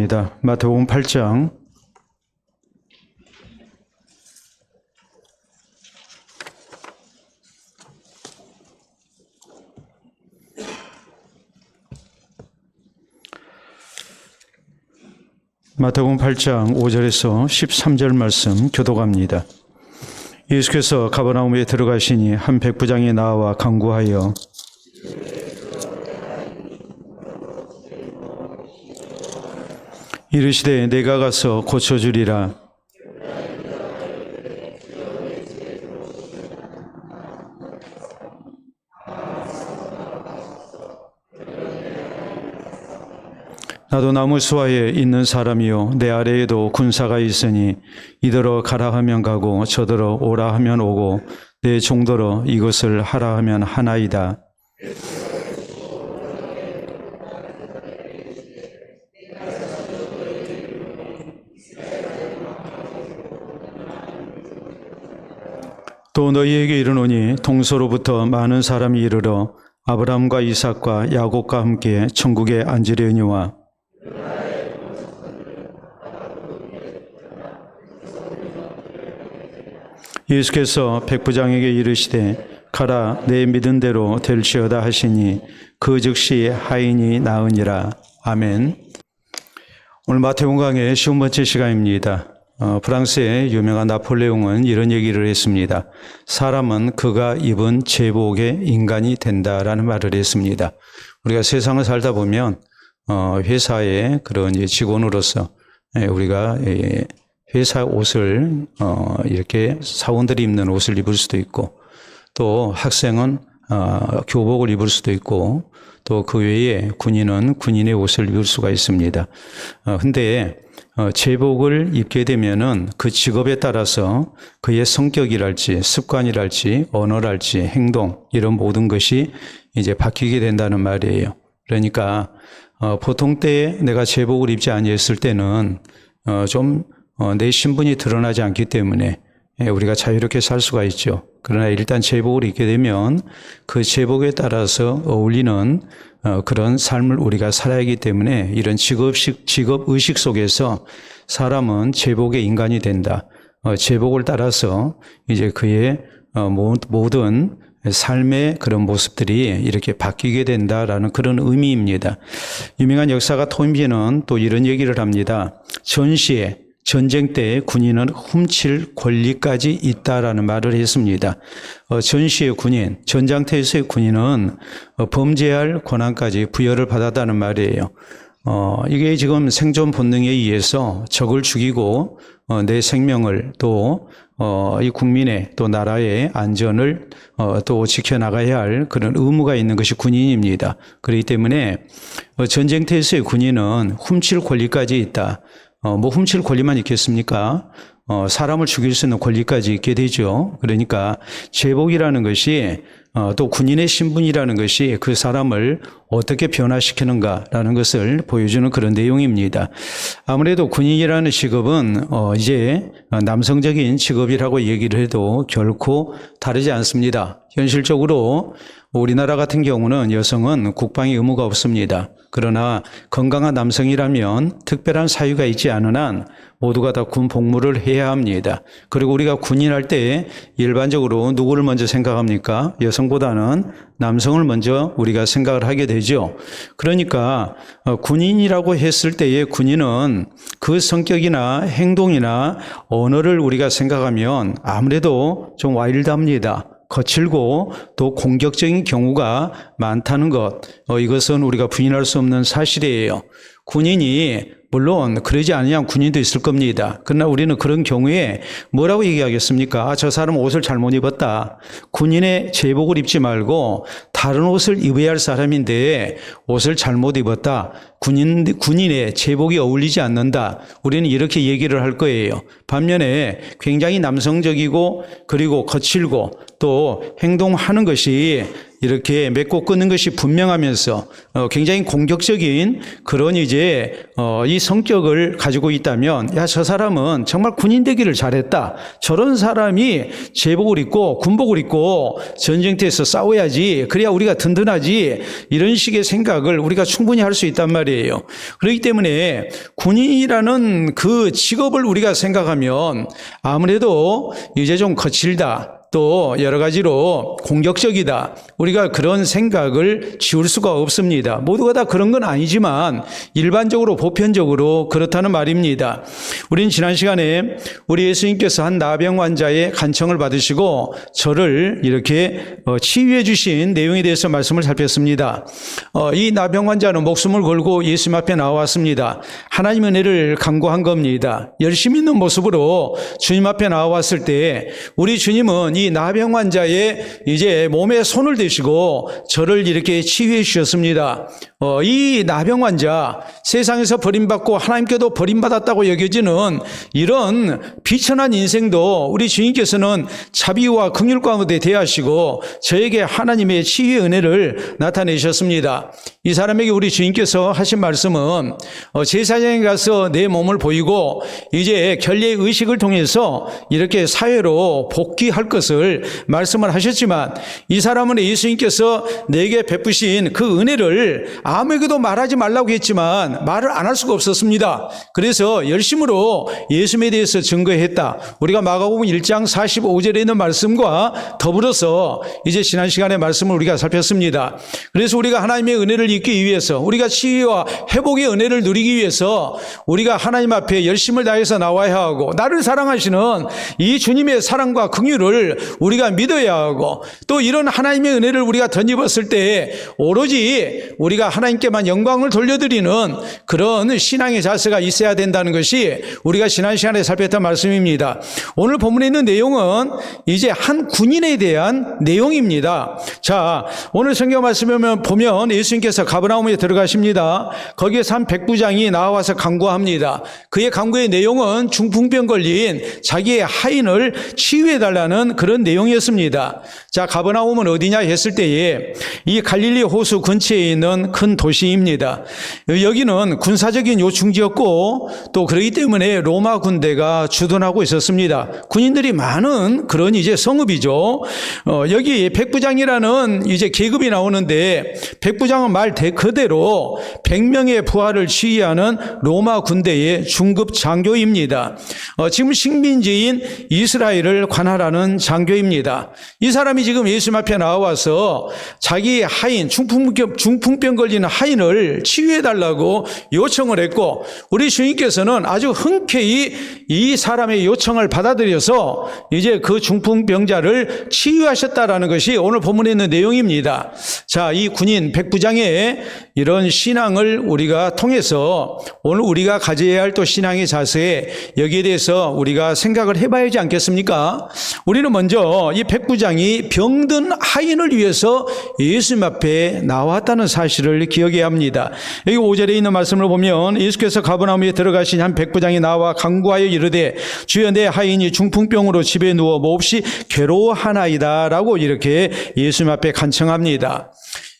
교독합니다. 마태복음 8장 마태복음 8장 5절에서 13절 말씀 교독합니다. 예수께서 가버나움에 들어가시니 한 백부장이 나와 간구하여 이르시되 내가 가서 고쳐주리라. 나도 나무 수하에 있는 사람이요 내 아래에도 군사가 있으니 이더러 가라 하면 가고 저더러 오라 하면 오고 내 종더러 이것을 하라 하면 하나이다. 또 너희에게 이르노니 동서로부터 많은 사람이 이르러 아브라함과 이삭과 야곱과 함께 천국에 앉으려니와 예수께서 백부장에게 이르시되 가라 내 믿은 대로 될지어다 하시니 그 즉시 하인이 나으니라. 아멘. 오늘 마태복음 강의 50번째 시간입니다. 프랑스의 유명한 나폴레옹은 이런 얘기를 했습니다. 사람은 그가 입은 제복의 인간이 된다라는 말을 했습니다. 우리가 세상을 살다 보면 회사의 그런 직원으로서 우리가 회사 옷을 이렇게 사원들이 입는 옷을 입을 수도 있고 또 학생은 교복을 입을 수도 있고 또 그 외에 군인은 군인의 옷을 입을 수가 있습니다. 근데 제복을 입게 되면은 그 직업에 따라서 그의 성격이랄지 습관이랄지 언어랄지 행동 이런 모든 것이 이제 바뀌게 된다는 말이에요. 그러니까 보통 때에 내가 제복을 입지 아니했을 때는 좀 내 신분이 드러나지 않기 때문에 우리가 자유롭게 살 수가 있죠. 그러나 일단 제복을 입게 되면 그 제복에 따라서 어울리는 그런 삶을 우리가 살아야 하기 때문에 이런 직업의식 속에서 사람은 제복의 인간이 된다. 제복을 따라서 이제 그의 모든 삶의 그런 모습들이 이렇게 바뀌게 된다라는 그런 의미입니다. 유명한 역사가 톰비는 또 이런 얘기를 합니다. 전쟁 때 군인은 훔칠 권리까지 있다라는 말을 했습니다. 전시의 군인, 전장터에서의 군인은 범죄할 권한까지 부여를 받았다는 말이에요. 이게 지금 생존 본능에 의해서 적을 죽이고 내 생명을 또 이 국민의 또 나라의 안전을 또 지켜나가야 할 그런 의무가 있는 것이 군인입니다. 그렇기 때문에 전쟁터에서의 군인은 훔칠 권리까지 있다. 훔칠 권리만 있겠습니까? 사람을 죽일 수 있는 권리까지 있게 되죠. 그러니까 제복이라는 것이 또 군인의 신분이라는 것이 그 사람을 어떻게 변화시키는가라는 것을 보여주는 그런 내용입니다. 아무래도 군인이라는 직업은 이제 남성적인 직업이라고 얘기를 해도 결코 다르지 않습니다. 현실적으로 우리나라 같은 경우는 여성은 국방의 의무가 없습니다. 그러나 건강한 남성이라면 특별한 사유가 있지 않은 한 모두가 다 군 복무를 해야 합니다. 그리고 우리가 군인할 때 일반적으로 누구를 먼저 생각합니까? 여성보다는 남성을 먼저 우리가 생각을 하게 되죠. 그러니까 군인이라고 했을 때의 군인은 그 성격이나 행동이나 언어를 우리가 생각하면 아무래도 좀 와일드합니다. 거칠고 또 공격적인 경우가 많다는 것, 이것은 우리가 부인할 수 없는 사실이에요. 군인이 물론 그러지 않으면 군인도 있을 겁니다. 그러나 우리는 그런 경우에 뭐라고 얘기하겠습니까? 저 사람 옷을 잘못 입었다. 군인의 제복을 입지 말고 다른 옷을 입어야 할 사람인데 옷을 잘못 입었다. 군인의 제복이 어울리지 않는다. 우리는 이렇게 얘기를 할 거예요. 반면에 굉장히 남성적이고 그리고 거칠고 또 행동하는 것이 이렇게 맺고 끊는 것이 분명하면서 굉장히 공격적인 그런 이제 이 성격을 가지고 있다면, 야, 저 사람은 정말 군인 되기를 잘했다. 저런 사람이 제복을 입고 군복을 입고 전쟁터에서 싸워야지. 그래야 우리가 든든하지. 이런 식의 생각을 우리가 충분히 할 수 있단 말이에요. 그렇기 때문에 군인이라는 그 직업을 우리가 생각하면 아무래도 이제 좀 거칠다. 또 여러 가지로 공격적이다. 우리가 그런 생각을 지울 수가 없습니다. 모두가 다 그런 건 아니지만 일반적으로 보편적으로 그렇다는 말입니다. 우리는 지난 시간에 우리 예수님께서 한 나병 환자의 간청을 받으시고 저를 이렇게 치유해 주신 내용에 대해서 말씀을 살폈습니다. 이 나병 환자는 목숨을 걸고 예수님 앞에 나왔습니다. 하나님 은혜를 간구한 겁니다. 열심히 있는 모습으로 주님 앞에 나왔을 때 우리 주님은 이 나병 환자의 이제 몸에 손을 대시고 저를 이렇게 치유해 주셨습니다. 이 나병 환자, 세상에서 버림받고 하나님께도 버림받았다고 여겨지는 이런 비천한 인생도 우리 주님께서는 자비와 긍휼 가운데 대하시고 저에게 하나님의 치유의 은혜를 나타내셨습니다. 이 사람에게 우리 주님께서 하신 말씀은 제사장에 가서 내 몸을 보이고 이제 결례의 의식을 통해서 이렇게 사회로 복귀할 것을 말씀을 하셨지만, 이 사람은 예수님께서 내게 베푸신 그 은혜를 아무에게도 말하지 말라고 했지만 말을 안 할 수가 없었습니다. 그래서 열심으로 예수님에 대해서 증거했다. 우리가 마가복음 1장 45절에 있는 말씀과 더불어서 이제 지난 시간에 말씀을 우리가 살폈습니다. 그래서 우리가 하나님의 은혜를 잊기 위해서, 우리가 치유와 회복의 은혜를 누리기 위해서 우리가 하나님 앞에 열심을 다해서 나와야 하고, 나를 사랑하시는 이 주님의 사랑과 긍휼을 우리가 믿어야 하고, 또 이런 하나님의 은혜를 우리가 덧입었을 때 오로지 우리가 하나님께만 영광을 돌려드리는 그런 신앙의 자세가 있어야 된다는 것이 우리가 지난 시간에 살폈던 말씀입니다. 오늘 본문에 있는 내용은 이제 한 군인에 대한 내용입니다. 자, 오늘 성경 말씀을 보면 예수님께서 가버나움에 들어가십니다. 거기에서 한 백부장이 나와서 간구합니다. 그의 간구의 내용은 중풍병 걸린 자기의 하인을 치유해달라는 그런 내용이었습니다. 자, 가버나움은 어디냐 했을 때에 이 갈릴리 호수 근처에 있는 큰 도시입니다. 여기는 군사적인 요충지였고 또 그렇기 때문에 로마 군대가 주둔하고 있었습니다. 군인들이 많은 그런 이제 성읍이죠. 여기 백부장이라는 이제 계급이 나오는데, 백부장은 말 그대로 100명의 부하를 지휘하는 로마 군대의 중급 장교입니다. 지금 식민지인 이스라엘을 관할하는 장교입니다. 이 사람이 지금 예수님 앞에 나와서 자기 하인, 중풍병 걸리는 하인을 치유해달라고 요청을 했고, 우리 주님께서는 아주 흔쾌히 이 사람의 요청을 받아들여서 이제 그 중풍병자를 치유하셨다라는 것이 오늘 본문에 있는 내용입니다. 자, 이 군인 백부장의 이런 신앙을 우리가 통해서 오늘 우리가 가져야 할 또 신앙의 자세, 여기에 대해서 우리가 생각을 해봐야 하지 않겠습니까? 우리는 먼저 이 백부장이 병든 하인을 위해서 예수님 앞에 나왔다는 사실을 기억해야 합니다. 여기 5절에 있는 말씀을 보면 예수께서 가버나움에 들어가신 한 백부장이 나와 간구하여 이르되 주여 내 하인이 중풍병으로 집에 누워 몹시 괴로워하나이다 라고 이렇게 예수님 앞에 간청합니다.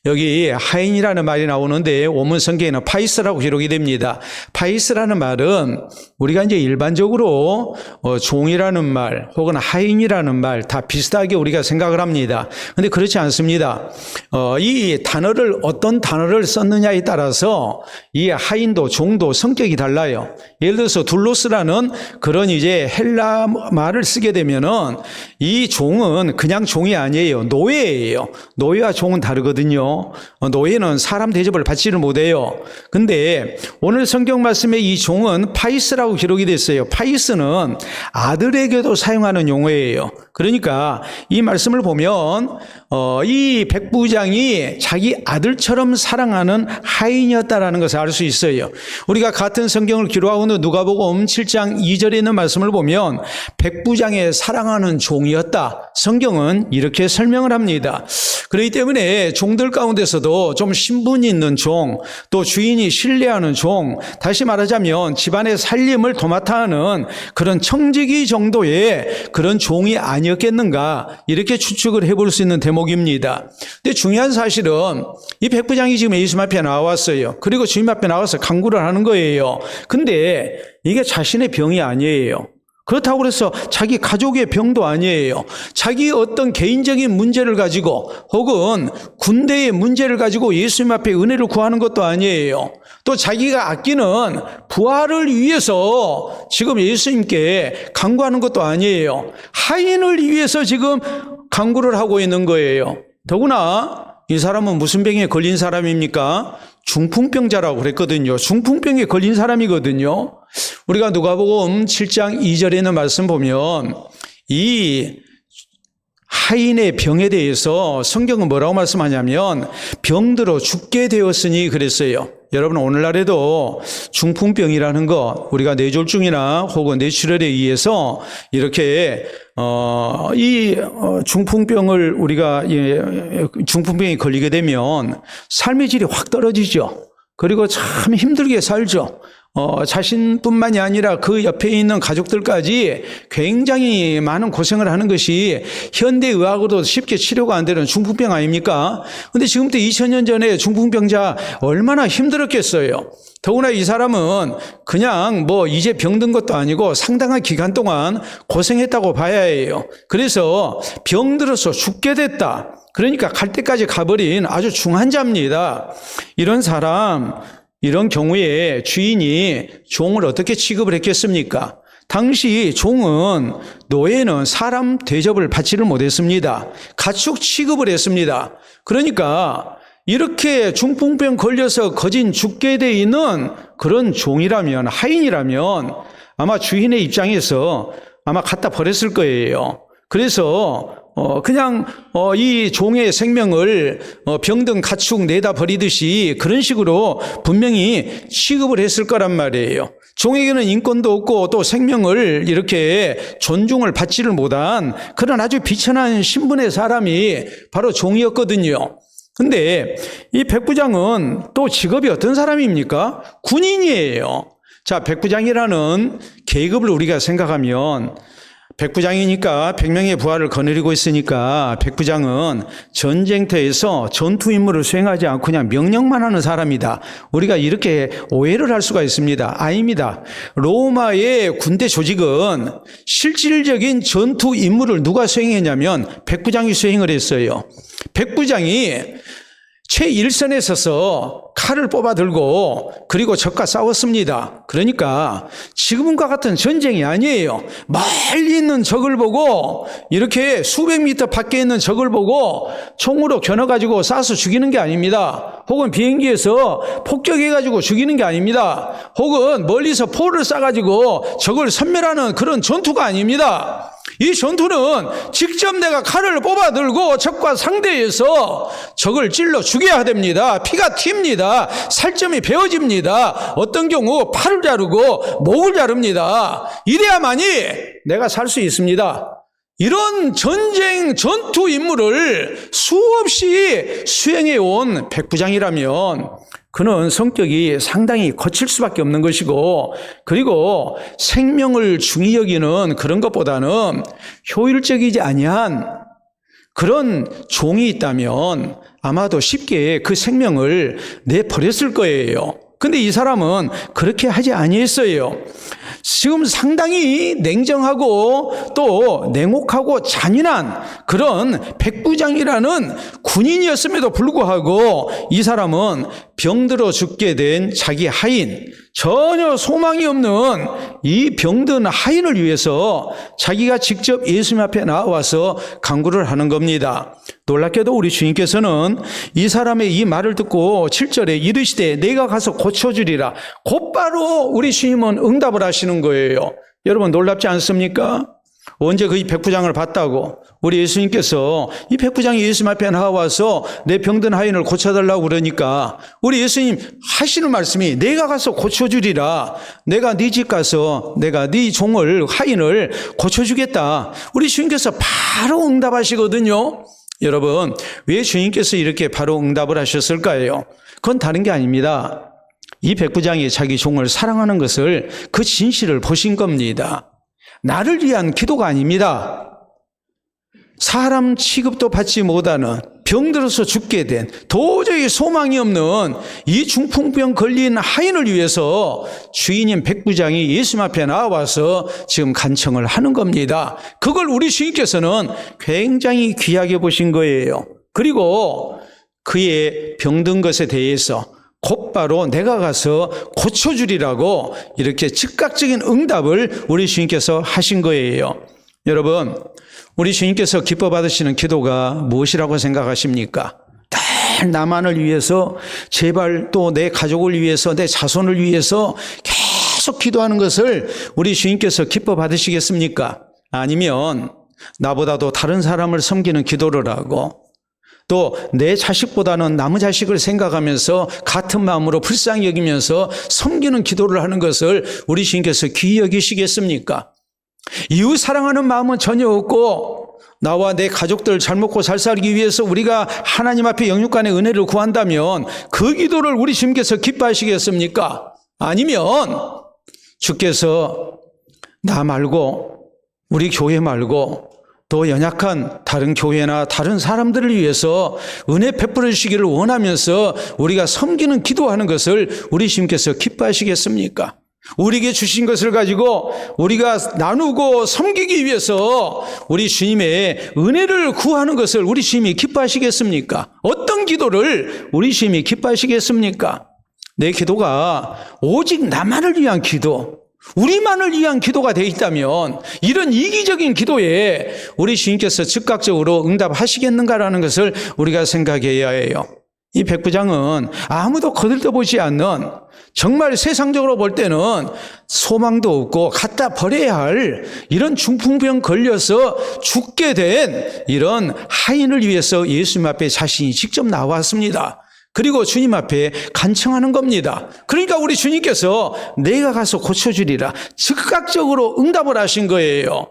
여기 하인이라는 말이 나오는데 원문 성경에는 파이스라고 기록이 됩니다. 파이스라는 말은 우리가 이제 일반적으로 종이라는 말 혹은 하인이라는 말 다 비슷하게 우리가 생각을 합니다. 그런데 그렇지 않습니다. 이 단어를 어떤 단어를 썼느냐에 따라서 이 하인도 종도 성격이 달라요. 예를 들어서 둘로스라는 그런 이제 헬라 말을 쓰게 되면은 이 종은 그냥 종이 아니에요. 노예예요. 노예와 종은 다르거든요. 노예는 사람 대접을 받지를 못해요. 근데 오늘 성경 말씀에 이 종은 파이스라고 기록이 됐어요. 파이스는 아들에게도 사용하는 용어예요. 그러니까 이 말씀을 보면 이 백부장이 자기 아들처럼 사랑하는 하인이었다라는 것을 알 수 있어요. 우리가 같은 성경을 기록하고 있는 누가복음 7장 2절에 있는 말씀을 보면 백부장의 사랑하는 종이었다. 성경은 이렇게 설명을 합니다. 그렇기 때문에 종들 가운데서도 좀 신분 있는 종, 또 주인이 신뢰하는 종, 다시 말하자면 집안의 살림을 도맡아 하는 그런 청지기 정도의 그런 종이 아니었겠는가, 이렇게 추측을 해볼 수 있는 대목입니다. 근데 중요한 사실은 이 백부장이 지금 예수님 앞에 나왔어요. 그리고 주님 앞에 나와서 간구를 하는 거예요. 근데 이게 자신의 병이 아니에요. 그렇다고 해서 자기 가족의 병도 아니에요. 자기 어떤 개인적인 문제를 가지고 혹은 군대의 문제를 가지고 예수님 앞에 은혜를 구하는 것도 아니에요. 또 자기가 아끼는 부하를 위해서 지금 예수님께 간구하는 것도 아니에요. 하인을 위해서 지금 간구를 하고 있는 거예요. 더구나 이 사람은 무슨 병에 걸린 사람입니까? 중풍병자라고 그랬거든요. 중풍병에 걸린 사람이거든요. 우리가 누가복음 7장 2절에 있는 말씀 보면 이 하인의 병에 대해서 성경은 뭐라고 말씀하냐면 병들어 죽게 되었으니 그랬어요. 여러분, 오늘날에도 중풍병이라는 거, 우리가 뇌졸중이나 혹은 뇌출혈에 의해서 이렇게 중풍병을 우리가 중풍병에 걸리게 되면 삶의 질이 확 떨어지죠. 그리고 참 힘들게 살죠. 자신뿐만이 아니라 그 옆에 있는 가족들까지 굉장히 많은 고생을 하는 것이 현대의학으로도 쉽게 치료가 안 되는 중풍병 아닙니까? 근데 지금부터 2000년 전에 중풍병자 얼마나 힘들었겠어요. 더구나 이 사람은 그냥 이제 병든 것도 아니고 상당한 기간 동안 고생했다고 봐야 해요. 그래서 병들어서 죽게 됐다. 그러니까 갈 때까지 가버린 아주 중환자입니다. 이런 사람, 이런 경우에 주인이 종을 어떻게 취급을 했겠습니까? 당시 종은, 노예는 사람 대접을 받지를 못했습니다. 가축 취급을 했습니다. 그러니까 이렇게 중풍병 걸려서 거진 죽게 돼 있는 그런 종이라면, 하인이라면 아마 주인의 입장에서 아마 갖다 버렸을 거예요. 그래서 그냥 이 종의 생명을 병든 가축 내다 버리듯이 그런 식으로 분명히 취급을 했을 거란 말이에요. 종에게는 인권도 없고 또 생명을 이렇게 존중을 받지를 못한 그런 아주 비천한 신분의 사람이 바로 종이었거든요. 근데 이 백부장은 또 직업이 어떤 사람입니까? 군인이에요. 자, 백부장이라는 계급을 우리가 생각하면, 백부장이니까 100명의 부하를 거느리고 있으니까 백부장은 전쟁터에서 전투 임무를 수행하지 않고 그냥 명령만 하는 사람이다. 우리가 이렇게 오해를 할 수가 있습니다. 아닙니다. 로마의 군대 조직은 실질적인 전투 임무를 누가 수행했냐면 백부장이 수행을 했어요. 백부장이 최일선에 서서 칼을 뽑아 들고 그리고 적과 싸웠습니다. 그러니까 지금과 같은 전쟁이 아니에요. 멀리 있는 적을 보고, 이렇게 수백 미터 밖에 있는 적을 보고 총으로 겨눠가지고 쏴서 죽이는 게 아닙니다. 혹은 비행기에서 폭격해가지고 죽이는 게 아닙니다. 혹은 멀리서 포를 쏴가지고 적을 섬멸하는 그런 전투가 아닙니다. 이 전투는 직접 내가 칼을 뽑아 들고 적과 상대해서 적을 찔러 죽여야 됩니다. 피가 튑니다. 살점이 베어집니다. 어떤 경우 팔을 자르고 목을 자릅니다. 이래야만이 내가 살 수 있습니다. 이런 전쟁, 전투 임무를 수없이 수행해온 백부장이라면 그는 성격이 상당히 거칠 수밖에 없는 것이고, 그리고 생명을 중히 여기는 그런 것보다는 효율적이지 아니한 그런 종이 있다면 아마도 쉽게 그 생명을 내버렸을 거예요. 근데 이 사람은 그렇게 하지 아니했어요. 지금 상당히 냉정하고 또 냉혹하고 잔인한 그런 백부장이라는 군인이었음에도 불구하고 이 사람은 병들어 죽게 된 자기 하인, 전혀 소망이 없는 이 병든 하인을 위해서 자기가 직접 예수님 앞에 나와서 간구를 하는 겁니다. 놀랍게도 우리 주님께서는 이 사람의 이 말을 듣고 7절에 이르시되 내가 가서 고쳐주리라. 곧바로 우리 주님은 응답을 하시는 거예요. 여러분, 놀랍지 않습니까? 언제 그 백부장을 봤다고 우리 예수님께서 이 백부장이 예수님 앞에 나와서 내 병든 하인을 고쳐달라고 그러니까 우리 예수님 하시는 말씀이 내가 가서 고쳐주리라. 내가 네 집 가서 내가 네 종을, 하인을 고쳐주겠다. 우리 주님께서 바로 응답하시거든요. 여러분, 왜 주님께서 이렇게 바로 응답을 하셨을까요? 그건 다른 게 아닙니다. 이 백부장이 자기 종을 사랑하는 것을, 그 진실을 보신 겁니다. 나를 위한 기도가 아닙니다. 사람 취급도 받지 못하는, 병들어서 죽게 된, 도저히 소망이 없는 이 중풍병 걸린 하인을 위해서 주인인 백부장이 예수님 앞에 나와서 지금 간청을 하는 겁니다. 그걸 우리 주님께서는 굉장히 귀하게 보신 거예요. 그리고 그의 병든 것에 대해서 곧바로 내가 가서 고쳐주리라고 이렇게 즉각적인 응답을 우리 주님께서 하신 거예요. 여러분, 우리 주님께서 기뻐 받으시는 기도가 무엇이라고 생각하십니까? 늘 나만을 위해서, 제발 또 내 가족을 위해서, 내 자손을 위해서 계속 기도하는 것을 우리 주님께서 기뻐 받으시겠습니까? 아니면 나보다도 다른 사람을 섬기는 기도를 하고, 또 내 자식보다는 남의 자식을 생각하면서 같은 마음으로 불쌍히 여기면서 섬기는 기도를 하는 것을 우리 주님께서 귀히 여기시겠습니까? 이웃 사랑하는 마음은 전혀 없고, 나와 내 가족들 잘 먹고 잘 살기 위해서 우리가 하나님 앞에 영육간의 은혜를 구한다면 그 기도를 우리 주님께서 기뻐하시겠습니까? 아니면 주께서 나 말고, 우리 교회 말고 또 연약한 다른 교회나 다른 사람들을 위해서 은혜 베풀어 주시기를 원하면서 우리가 섬기는 기도하는 것을 우리 주님께서 기뻐하시겠습니까? 우리에게 주신 것을 가지고 우리가 나누고 섬기기 위해서 우리 주님의 은혜를 구하는 것을 우리 주님이 기뻐하시겠습니까? 어떤 기도를 우리 주님이 기뻐하시겠습니까? 내 기도가 오직 나만을 위한 기도, 우리만을 위한 기도가 되어 있다면 이런 이기적인 기도에 우리 주님께서 즉각적으로 응답하시겠는가라는 것을 우리가 생각해야 해요. 이 백부장은 아무도 거들떠보지 않는, 정말 세상적으로 볼 때는 소망도 없고 갖다 버려야 할 이런 중풍병 걸려서 죽게 된 이런 하인을 위해서 예수님 앞에 자신이 직접 나왔습니다. 그리고 주님 앞에 간청하는 겁니다. 그러니까 우리 주님께서 내가 가서 고쳐주리라 즉각적으로 응답을 하신 거예요.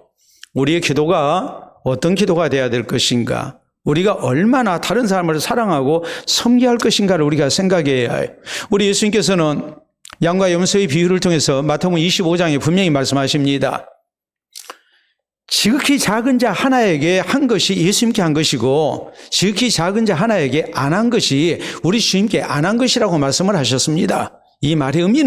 우리의 기도가 어떤 기도가 돼야 될 것인가? 우리가 얼마나 다른 사람을 사랑하고 섬겨야 할 것인가를 우리가 생각해야 해요. 우리 예수님께서는 양과 염소의 비유를 통해서 마태복음 25장에 분명히 말씀하십니다. 지극히 작은 자 하나에게 한 것이 예수님께 한 것이고, 지극히 작은 자 하나에게 안 한 것이 우리 주님께 안 한 것이라고 말씀을 하셨습니다. 이 말의 의미는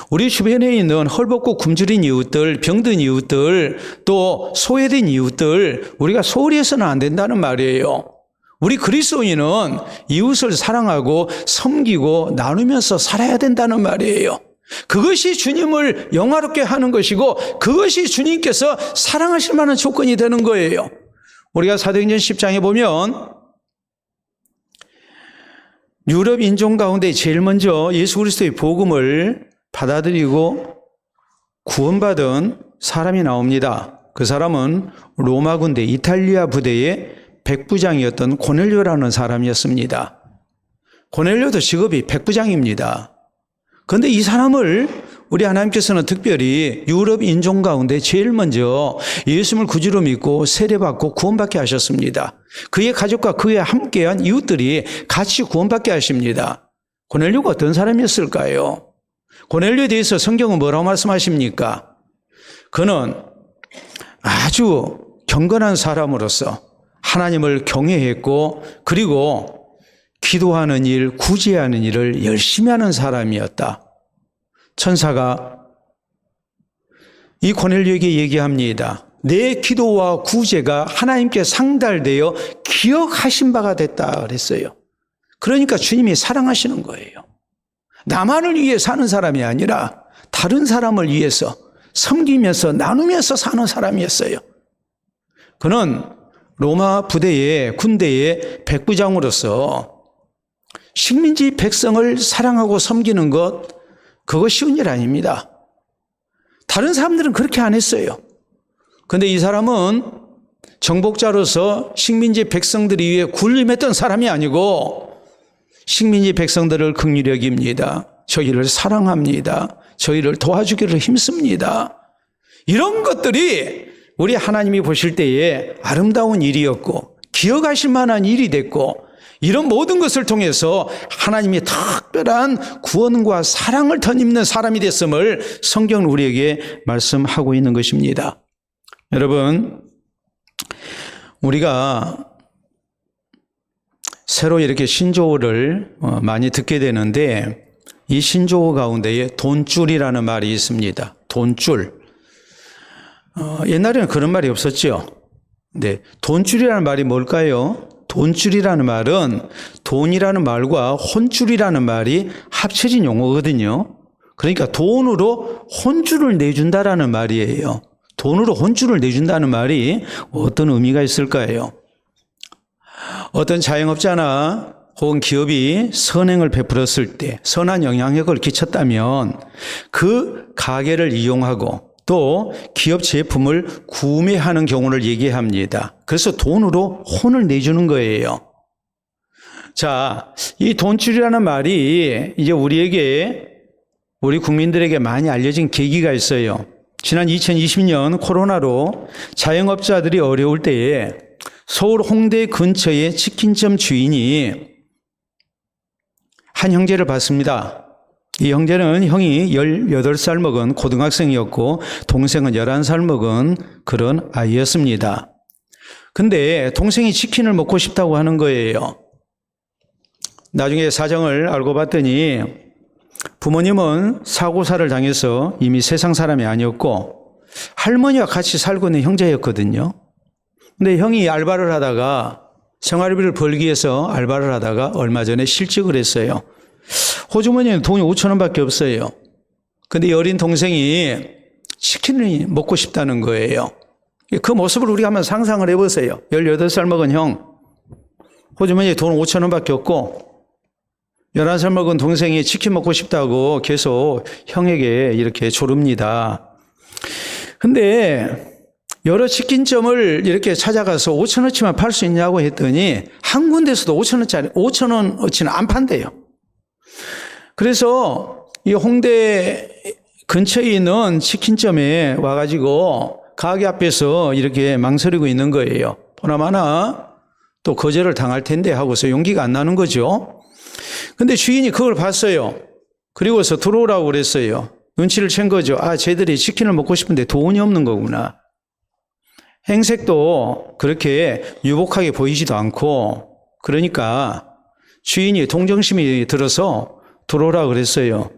우리 주변에 있는 헐벗고 굶주린 이웃들, 병든 이웃들, 또 소외된 이웃들, 우리가 소홀히 해서는 안 된다는 말이에요. 우리 그리스도인은 이웃을 사랑하고 섬기고 나누면서 살아야 된다는 말이에요. 그것이 주님을 영화롭게 하는 것이고, 그것이 주님께서 사랑하실 만한 조건이 되는 거예요. 우리가 사도행전 10장에 보면 유럽 인종 가운데 제일 먼저 예수 그리스도의 복음을 받아들이고 구원받은 사람이 나옵니다. 그 사람은 로마 군대 이탈리아 부대의 백부장이었던 고넬료라는 사람이었습니다. 고넬료도 직업이 백부장입니다. 그런데 이 사람을 우리 하나님께서는 특별히 유럽 인종 가운데 제일 먼저 예수님을 구주로 믿고 세례받고 구원받게 하셨습니다. 그의 가족과 그에 함께한 이웃들이 같이 구원받게 하십니다. 고넬료가 어떤 사람이었을까요? 고넬료에 대해서 성경은 뭐라고 말씀하십니까? 그는 아주 경건한 사람으로서 하나님을 경외했고, 그리고 기도하는 일, 구제하는 일을 열심히 하는 사람이었다. 천사가 이 고넬료에게 얘기합니다. 내 기도와 구제가 하나님께 상달되어 기억하신 바가 됐다 그랬어요. 그러니까 주님이 사랑하시는 거예요. 나만을 위해 사는 사람이 아니라 다른 사람을 위해서 섬기면서 나누면서 사는 사람이었어요. 그는 로마 부대의 군대의 백부장으로서 식민지 백성을 사랑하고 섬기는 것, 그거 쉬운 일 아닙니다. 다른 사람들은 그렇게 안 했어요. 그런데 이 사람은 정복자로서 식민지 백성들이 위해 군림했던 사람이 아니고 식민지 백성들을 긍휼히 여깁니다. 저희를 사랑합니다. 저희를 도와주기를 힘씁니다. 이런 것들이 우리 하나님이 보실 때에 아름다운 일이었고 기억하실 만한 일이 됐고 이런 모든 것을 통해서 하나님의 특별한 구원과 사랑을 덧입는 사람이 됐음을 성경은 우리에게 말씀하고 있는 것입니다. 여러분, 우리가 새로 이렇게 신조어를 많이 듣게 되는데 이 신조어 가운데에 돈줄이라는 말이 있습니다. 돈줄. 옛날에는 그런 말이 없었죠. 네, 돈줄이라는 말이 뭘까요? 돈줄이라는 말은 돈이라는 말과 혼줄이라는 말이 합쳐진 용어거든요. 그러니까 돈으로 혼줄을 내준다라는 말이에요. 돈으로 혼줄을 내준다는 말이 어떤 의미가 있을까요? 어떤 자영업자나 혹은 기업이 선행을 베풀었을 때 선한 영향력을 끼쳤다면 그 가게를 이용하고 또 기업 제품을 구매하는 경우를 얘기합니다. 그래서 돈으로 혼을 내주는 거예요. 자, 이 돈줄이라는 말이 이제 우리 국민들에게 많이 알려진 계기가 있어요. 지난 2020년 코로나로 자영업자들이 어려울 때에 서울 홍대 근처의 치킨점 주인이 한 형제를 봤습니다. 이 형제는 형이 18살 먹은 고등학생이었고 동생은 11살 먹은 그런 아이였습니다. 근데 동생이 치킨을 먹고 싶다고 하는 거예요. 나중에 사정을 알고 봤더니 부모님은 사고사를 당해서 이미 세상 사람이 아니었고 할머니와 같이 살고 있는 형제였거든요. 근데 형이 알바를 하다가 생활비를 벌기 위해서 알바를 하다가 얼마 전에 실직을 했어요. 호주머니에 돈이 5천 원밖에 없어요. 근데 어린 동생이 치킨을 먹고 싶다는 거예요. 그 모습을 우리가 한번 상상을 해보세요. 18살 먹은 형, 호주머니에 돈 5천 원밖에 없고 11살 먹은 동생이 치킨 먹고 싶다고 계속 형에게 이렇게 조릅니다. 근데 여러 치킨점을 이렇게 찾아가서 5천 원치만 팔 수 있냐고 했더니 한 군데서도 5천 원어치는 안 판대요. 그래서 이 홍대 근처에 있는 치킨점에 와가지고 가게 앞에서 이렇게 망설이고 있는 거예요. 보나마나 또 거절을 당할 텐데 하고서 용기가 안 나는 거죠. 근데 주인이 그걸 봤어요. 그리고서 들어오라고 그랬어요. 눈치를 챈 거죠. 아, 쟤들이 치킨을 먹고 싶은데 돈이 없는 거구나. 행색도 그렇게 유복하게 보이지도 않고 그러니까 주인이 동정심이 들어서 들어오라고 그랬어요.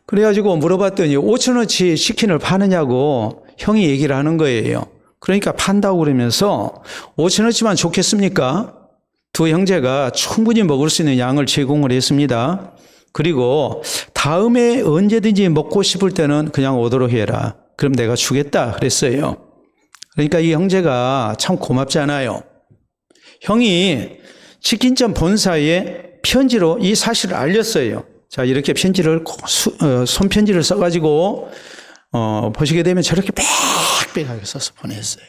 그래가지고 물어봤더니 5천 원치 치킨을 파느냐고 형이 얘기를 하는 거예요. 그러니까 판다고 그러면서 5천 원치만 좋겠습니까? 두 형제가 충분히 먹을 수 있는 양을 제공을 했습니다. 그리고 다음에 언제든지 먹고 싶을 때는 그냥 오도록 해라. 그럼 내가 주겠다 그랬어요. 그러니까 이 형제가 참 고맙잖아요. 형이 치킨점 본사에 편지로 이 사실을 알렸어요. 자, 이렇게 편지를 손편지를 써가지고 보시게 되면 저렇게 빽빽하게 써서 보냈어요.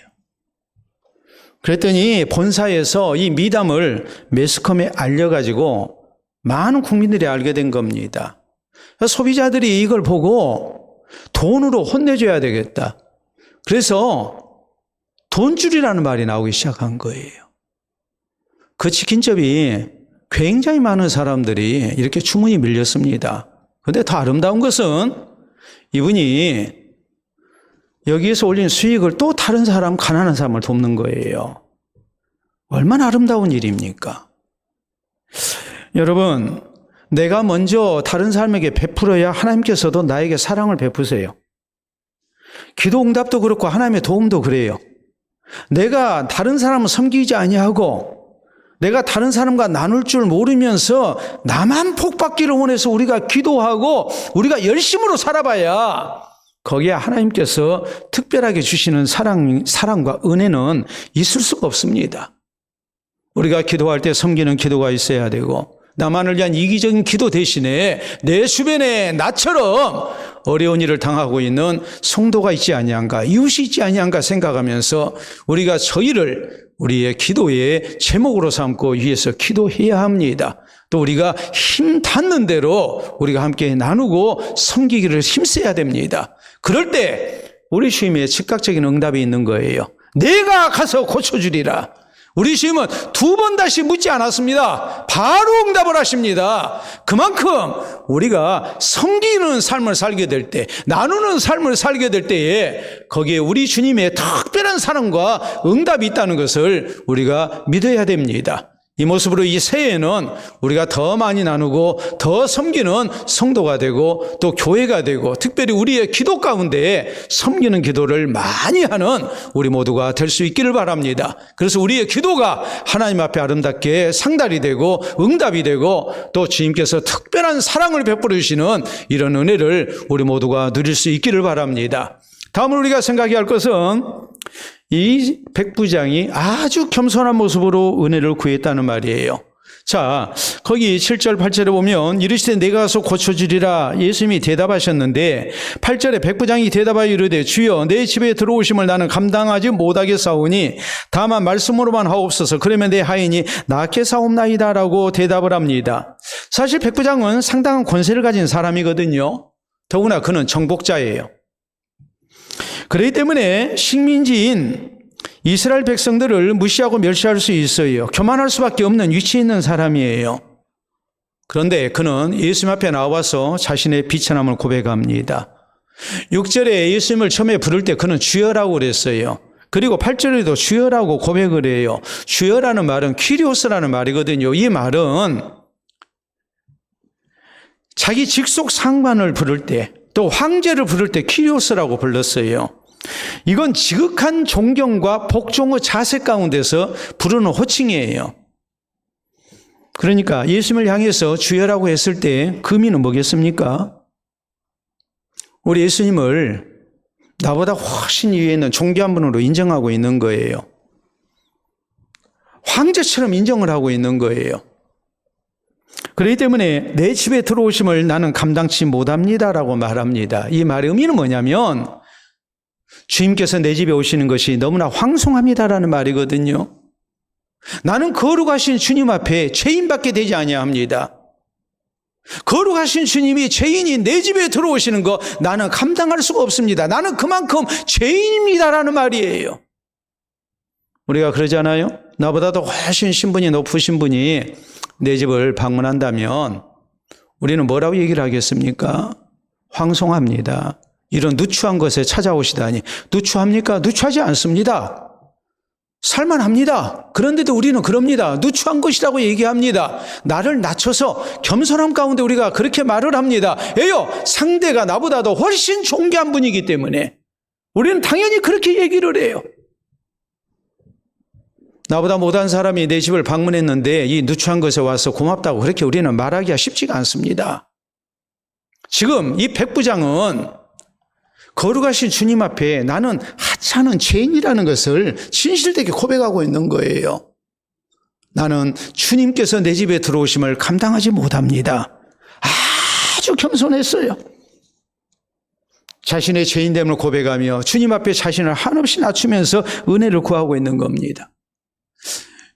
그랬더니 본사에서 이 미담을 매스컴에 알려가지고 많은 국민들이 알게 된 겁니다. 소비자들이 이걸 보고 돈으로 혼내줘야 되겠다. 그래서 돈줄이라는 말이 나오기 시작한 거예요. 그 치킨집이 굉장히 많은 사람들이 이렇게 주문이 밀렸습니다. 그런데 더 아름다운 것은 이분이 여기에서 올린 수익을 또 다른 사람, 가난한 사람을 돕는 거예요. 얼마나 아름다운 일입니까? 여러분, 내가 먼저 다른 사람에게 베풀어야 하나님께서도 나에게 사랑을 베푸세요. 기도 응답도 그렇고 하나님의 도움도 그래요. 내가 다른 사람을 섬기지 아니하고 내가 다른 사람과 나눌 줄 모르면서 나만 복받기를 원해서 우리가 기도하고 우리가 열심으로 살아봐야 거기에 하나님께서 특별하게 주시는 사랑과 은혜는 있을 수가 없습니다. 우리가 기도할 때 섬기는 기도가 있어야 되고 나만을 위한 이기적인 기도 대신에 내 주변에 나처럼 어려운 일을 당하고 있는 성도가 있지 아니한가, 이웃이 있지 아니한가 생각하면서 우리가 저희를 우리의 기도의 제목으로 삼고 위해서 기도해야 합니다. 또 우리가 힘 닿는 대로 우리가 함께 나누고 섬기기를 힘써야 됩니다. 그럴 때 우리 주님의 즉각적인 응답이 있는 거예요. 내가 가서 고쳐주리라. 우리 주님은 두 번 다시 묻지 않았습니다. 바로 응답을 하십니다. 그만큼 우리가 섬기는 삶을 살게 될 때, 나누는 삶을 살게 될 때에 거기에 우리 주님의 특별한 사랑과 응답이 있다는 것을 우리가 믿어야 됩니다. 이 모습으로 이 새해에는 우리가 더 많이 나누고 더 섬기는 성도가 되고 또 교회가 되고 특별히 우리의 기도 가운데 섬기는 기도를 많이 하는 우리 모두가 될 수 있기를 바랍니다. 그래서 우리의 기도가 하나님 앞에 아름답게 상달이 되고 응답이 되고 또 주님께서 특별한 사랑을 베풀어 주시는 이런 은혜를 우리 모두가 누릴 수 있기를 바랍니다. 다음으로 우리가 생각해야 할 것은 이 백부장이 아주 겸손한 모습으로 은혜를 구했다는 말이에요. 자, 거기 7절 8절에 보면 이르시되 내가 가서 고쳐주리라 예수님이 대답하셨는데 8절에 백부장이 대답하여 이르되 주여 내 집에 들어오심을 나는 감당하지 못하겠사오니 다만 말씀으로만 하옵소서 그러면 내 하인이 낫겠사옵나이다 라고 대답을 합니다. 사실 백부장은 상당한 권세를 가진 사람이거든요. 더구나 그는 정복자예요. 그렇기 때문에 식민지인 이스라엘 백성들을 무시하고 멸시할 수 있어요. 교만할 수밖에 없는 위치에 있는 사람이에요. 그런데 그는 예수님 앞에 나와서 자신의 비천함을 고백합니다. 6절에 예수님을 처음에 부를 때 그는 주여라고 그랬어요. 그리고 8절에도 주여라고 고백을 해요. 주여라는 말은 퀴리오스라는 말이거든요. 이 말은 자기 직속 상관을 부를 때 또 황제를 부를 때 퀴리오스라고 불렀어요. 이건 지극한 존경과 복종의 자세 가운데서 부르는 호칭이에요. 그러니까 예수님을 향해서 주여라고 했을 때 그 의미는 뭐겠습니까? 우리 예수님을 나보다 훨씬 위에 있는 존귀한 분으로 인정하고 있는 거예요. 황제처럼 인정을 하고 있는 거예요. 그렇기 때문에 내 집에 들어오심을 나는 감당치 못합니다라고 말합니다. 이 말의 의미는 뭐냐면 주님께서 내 집에 오시는 것이 너무나 황송합니다라는 말이거든요. 나는 거룩하신 주님 앞에 죄인밖에 되지 아니합니다. 거룩하신 주님이 죄인이 내 집에 들어오시는 거 나는 감당할 수가 없습니다. 나는 그만큼 죄인입니다라는 말이에요. 우리가 그러잖아요. 나보다도 훨씬 신분이 높으신 분이 내 집을 방문한다면 우리는 뭐라고 얘기를 하겠습니까? 황송합니다. 이런 누추한 것에 찾아오시다니. 누추합니까? 누추하지 않습니다. 살만합니다. 그런데도 우리는 그럽니다. 누추한 것이라고 얘기합니다. 나를 낮춰서 겸손함 가운데 우리가 그렇게 말을 합니다. 왜요? 상대가 나보다도 훨씬 존귀한 분이기 때문에 우리는 당연히 그렇게 얘기를 해요. 나보다 못한 사람이 내 집을 방문했는데 이 누추한 것에 와서 고맙다고 그렇게 우리는 말하기가 쉽지가 않습니다. 지금 이 백부장은 거룩하신 주님 앞에 나는 하찮은 죄인이라는 것을 진실되게 고백하고 있는 거예요. 나는 주님께서 내 집에 들어오심을 감당하지 못합니다. 아주 겸손했어요. 자신의 죄인됨을 고백하며 주님 앞에 자신을 한없이 낮추면서 은혜를 구하고 있는 겁니다.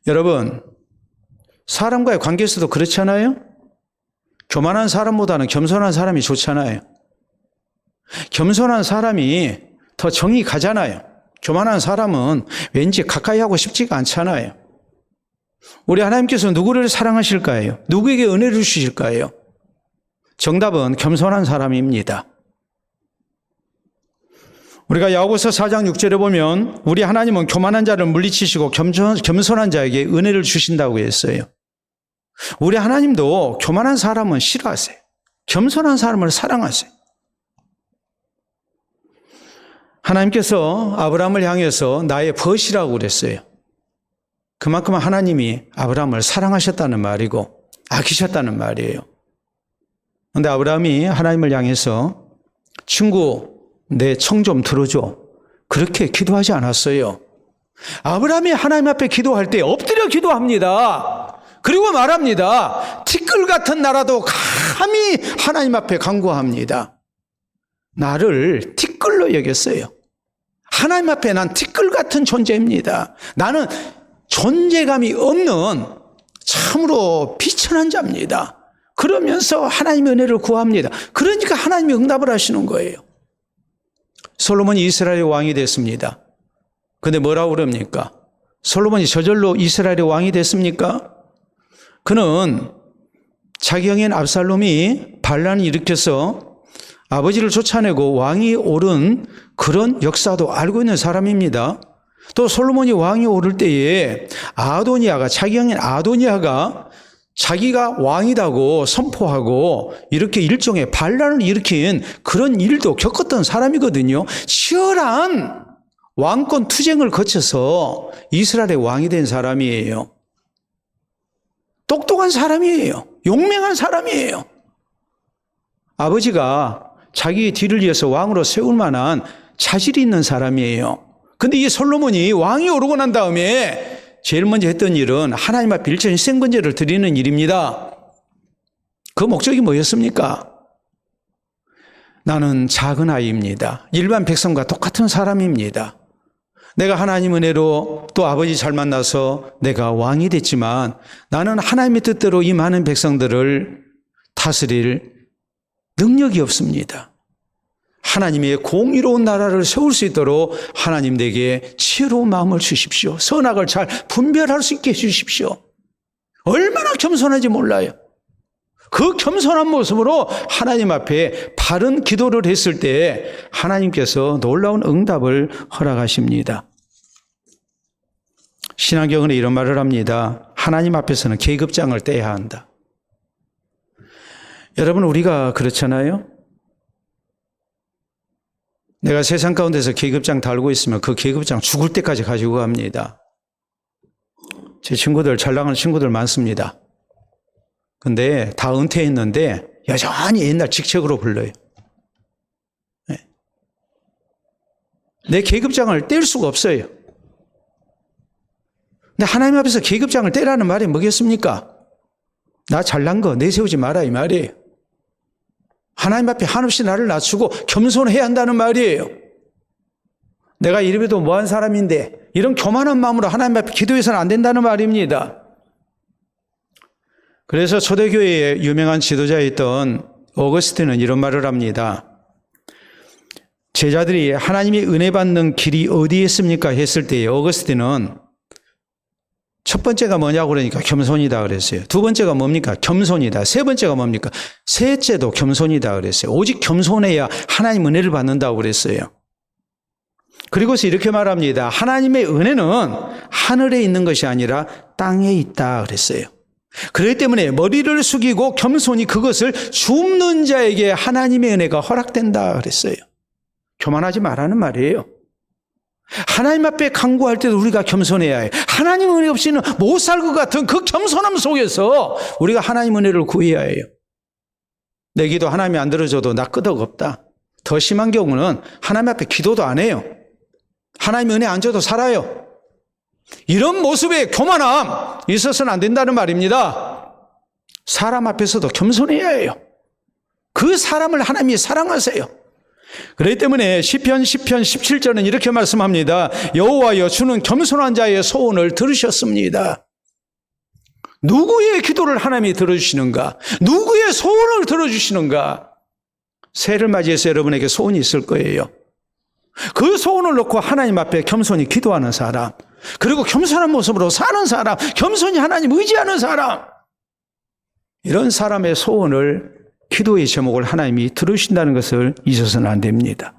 여러분, 사람과의 관계에서도 그렇잖아요? 교만한 사람보다는 겸손한 사람이 좋잖아요. 겸손한 사람이 더 정이 가잖아요. 교만한 사람은 왠지 가까이 하고 싶지가 않잖아요. 우리 하나님께서 누구를 사랑하실까요? 누구에게 은혜를 주실까요? 정답은 겸손한 사람입니다. 우리가 야고보서 4장 6절에 보면 우리 하나님은 교만한 자를 물리치시고 겸손한 자에게 은혜를 주신다고 했어요. 우리 하나님도 교만한 사람은 싫어하세요. 겸손한 사람을 사랑하세요. 하나님께서 아브라함을 향해서 나의 벗이라고 그랬어요. 그만큼 하나님이 아브라함을 사랑하셨다는 말이고 아끼셨다는 말이에요. 그런데 아브라함이 하나님을 향해서 친구 내 청 좀 들어줘. 그렇게 기도하지 않았어요. 아브라함이 하나님 앞에 기도할 때 엎드려 기도합니다. 그리고 말합니다. 티끌 같은 나라도 감히 하나님 앞에 간구합니다. 나를 티끌로 여겼어요. 하나님 앞에 난 티끌 같은 존재입니다. 나는 존재감이 없는 참으로 비천한 자입니다. 그러면서 하나님의 은혜를 구합니다. 그러니까 하나님이 응답을 하시는 거예요. 솔로몬이 이스라엘의 왕이 됐습니다. 근데 뭐라고 그럽니까? 솔로몬이 저절로 이스라엘의 왕이 됐습니까? 그는 자기 형인 압살롬이 반란을 일으켜서 아버지를 쫓아내고 왕이 오른 그런 역사도 알고 있는 사람입니다. 또 솔로몬이 왕이 오를 때에 자기 형인 아도니아가 자기가 왕이라고 선포하고 이렇게 일종의 반란을 일으킨 그런 일도 겪었던 사람이거든요. 치열한 왕권 투쟁을 거쳐서 이스라엘의 왕이 된 사람이에요. 똑똑한 사람이에요. 용맹한 사람이에요. 아버지가 자기의 뒤를 이어서 왕으로 세울 만한 자질이 있는 사람이에요. 근데 이 솔로몬이 왕이 오르고 난 다음에 제일 먼저 했던 일은 하나님 앞에 일전 희생번제를 드리는 일입니다. 그 목적이 뭐였습니까? 나는 작은 아이입니다. 일반 백성과 똑같은 사람입니다. 내가 하나님 은혜로 또 아버지 잘 만나서 내가 왕이 됐지만 나는 하나님의 뜻대로 이 많은 백성들을 다스릴 능력이 없습니다. 하나님의 공의로운 나라를 세울 수 있도록 하나님 내게 지혜로운 마음을 주십시오. 선악을 잘 분별할 수 있게 해주십시오. 얼마나 겸손한지 몰라요. 그 겸손한 모습으로 하나님 앞에 바른 기도를 했을 때 하나님께서 놀라운 응답을 허락하십니다. 신앙경은 이런 말을 합니다. 하나님 앞에서는 계급장을 떼야 한다. 여러분, 우리가 그렇잖아요. 내가 세상 가운데서 계급장 달고 있으면 그 계급장 죽을 때까지 가지고 갑니다. 제 친구들, 잘 나가는 친구들 많습니다. 근데 다 은퇴했는데 여전히 옛날 직책으로 불러요. 내 계급장을 뗄 수가 없어요. 근데 하나님 앞에서 계급장을 떼라는 말이 뭐겠습니까? 나 잘난 거 내세우지 마라 이 말이에요. 하나님 앞에 한없이 나를 낮추고 겸손해야 한다는 말이에요. 내가 이래도 뭐한 사람인데 이런 교만한 마음으로 하나님 앞에 기도해서는 안 된다는 말입니다. 그래서 초대교회의 유명한 지도자였던 어거스틴은 이런 말을 합니다. 제자들이 하나님이 은혜 받는 길이 어디에 있습니까? 했을 때 어거스틴은 첫 번째가 뭐냐고 그러니까 겸손이다 그랬어요. 두 번째가 뭡니까? 겸손이다. 세 번째가 뭡니까? 셋째도 겸손이다 그랬어요. 오직 겸손해야 하나님 은혜를 받는다고 그랬어요. 그리고서 이렇게 말합니다. 하나님의 은혜는 하늘에 있는 것이 아니라 땅에 있다 그랬어요. 그렇기 때문에 머리를 숙이고 겸손히 그것을 줍는 자에게 하나님의 은혜가 허락된다 그랬어요. 교만하지 말라는 말이에요. 하나님 앞에 간구할 때도 우리가 겸손해야 해요. 하나님 은혜 없이는 못 살 것 같은 그 겸손함 속에서 우리가 하나님 은혜를 구해야 해요. 내 기도 하나님이 안 들어줘도 나 끄덕없다. 더 심한 경우는 하나님 앞에 기도도 안 해요. 하나님 은혜 안 줘도 살아요. 이런 모습의 교만함 있어서는 안 된다는 말입니다. 사람 앞에서도 겸손해야 해요. 그 사람을 하나님이 사랑하세요. 그렇기 때문에 시편 17절은 이렇게 말씀합니다. 여호와여 주는 겸손한 자의 소원을 들으셨습니다. 누구의 기도를 하나님이 들어주시는가? 누구의 소원을 들어주시는가? 새해를 맞이해서 여러분에게 소원이 있을 거예요. 그 소원을 놓고 하나님 앞에 겸손히 기도하는 사람, 그리고 겸손한 모습으로 사는 사람, 겸손히 하나님 의지하는 사람, 이런 사람의 소원을 기도의 제목을 하나님이 들으신다는 것을 잊어서는 안 됩니다.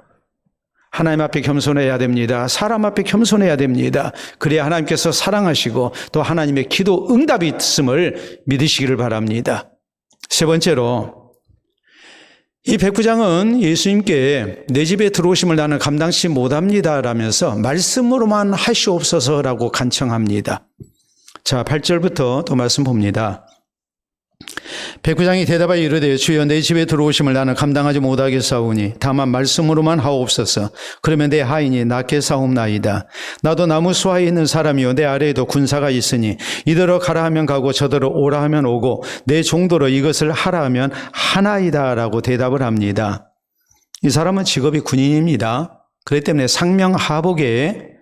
하나님 앞에 겸손해야 됩니다. 사람 앞에 겸손해야 됩니다. 그래야 하나님께서 사랑하시고 또 하나님의 기도 응답이 있음을 믿으시기를 바랍니다. 세 번째로, 이 백부장은 예수님께 내 집에 들어오심을 나는 감당치 못합니다 라면서 말씀으로만 하시옵소서라고 간청합니다. 자, 8절부터 또 말씀 봅니다. 백부장이 대답하여 이르되 주여 내 집에 들어오심을 나는 감당하지 못하겠사오니 다만 말씀으로만 하옵소서. 그러면 내 하인이 낫게 사옵나이다. 나도 나무 수하에 있는 사람이요 내 아래에도 군사가 있으니 이더러 가라 하면 가고 저더러 오라 하면 오고 내 종도로 이것을 하라 하면 하나이다 라고 대답을 합니다. 이 사람은 직업이 군인입니다. 그렇기 때문에 상명하복에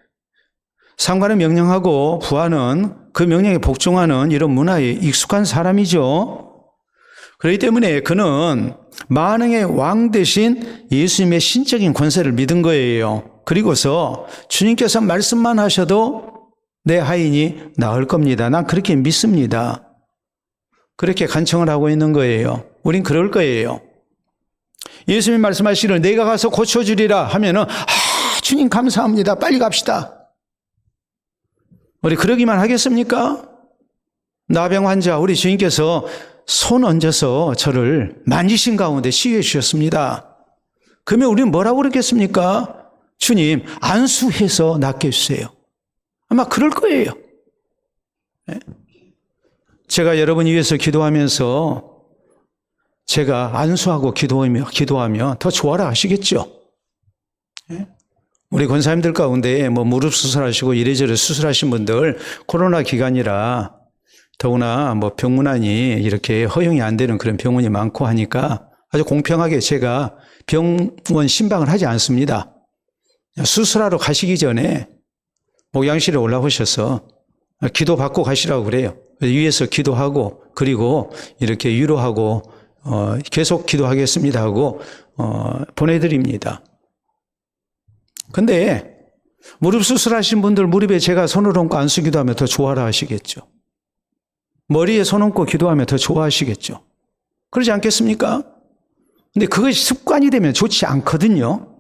상관을 명령하고 부하는 그 명령에 복종하는 이런 문화에 익숙한 사람이죠. 그렇기 때문에 그는 만왕의 왕 대신 예수님의 신적인 권세를 믿은 거예요. 그리고서 주님께서 말씀만 하셔도 내 하인이 나을 겁니다. 난 그렇게 믿습니다. 그렇게 간청을 하고 있는 거예요. 우린 그럴 거예요. 예수님 말씀하시기를 내가 가서 고쳐주리라 하면은 주님 감사합니다. 빨리 갑시다. 우리 그러기만 하겠습니까? 나병 환자 우리 주님께서 손 얹어서 저를 만지신 가운데 치유해 주셨습니다. 그러면 우리는 뭐라고 그러겠습니까? 주님 안수해서 낫게 해주세요. 아마 그럴 거예요. 제가 여러분 위해서 기도하면서 제가 안수하고 기도하면 더 좋아라 하시겠죠. 우리 권사님들 가운데 무릎 수술하시고 이래저래 수술하신 분들 코로나 기간이라 더구나 병문안이 이렇게 허용이 안 되는 그런 병원이 많고 하니까 아주 공평하게 제가 병원 신방을 하지 않습니다. 수술하러 가시기 전에 목양실에 올라오셔서 기도받고 가시라고 그래요. 위에서 기도하고 그리고 이렇게 위로하고 계속 기도하겠습니다 하고 보내드립니다. 근데 무릎 수술하신 분들 무릎에 제가 손을 얹고 안수 기도하면 더 좋아라 하시겠죠. 머리에 손 얹고 기도하면 더 좋아하시겠죠. 그러지 않겠습니까? 근데 그것이 습관이 되면 좋지 않거든요.